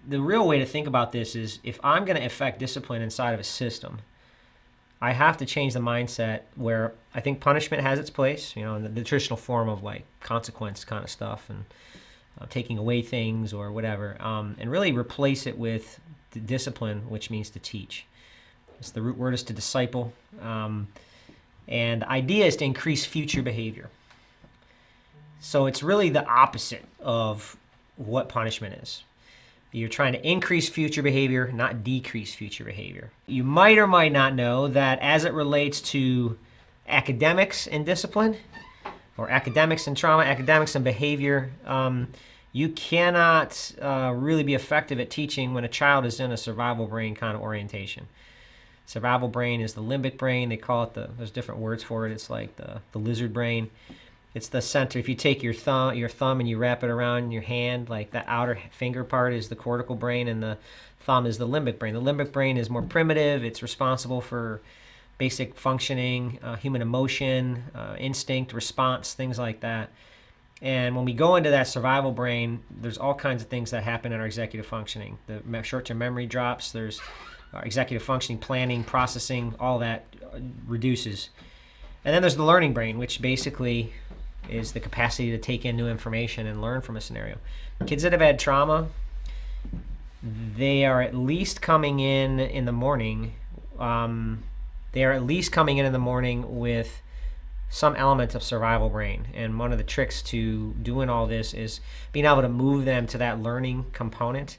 the real way to think about this is, if I'm going to affect discipline inside of a system, I have to change the mindset where I think punishment has its place, in the traditional form of like consequence kind of stuff, and taking away things or whatever, and really replace it with the discipline, which means to teach. The root word is to disciple, and the idea is to increase future behavior. So it's really the opposite of what punishment is. You're trying to increase future behavior, not decrease future behavior. You might or might not know that as it relates to academics and discipline, or academics and trauma, academics and behavior, you cannot really be effective at teaching when a child is in a survival brain kind of orientation. Survival brain is the limbic brain. They call it there's different words for it. It's like the lizard brain. It's the center. If you take your thumb and you wrap it around your hand, like that outer finger part is the cortical brain, and the thumb is the limbic brain. The limbic brain is more primitive. It's responsible for basic functioning, human emotion, instinct, response, things like that. And when we go into that survival brain, there's all kinds of things that happen in our executive functioning. The short-term memory drops. There's executive functioning, planning, processing, all that reduces. And then there's the learning brain, which basically is the capacity to take in new information and learn from a scenario. Kids that have had trauma, they are at least coming in the morning. They are at least coming in the morning with some element of survival brain. And one of the tricks to doing all this is being able to move them to that learning component.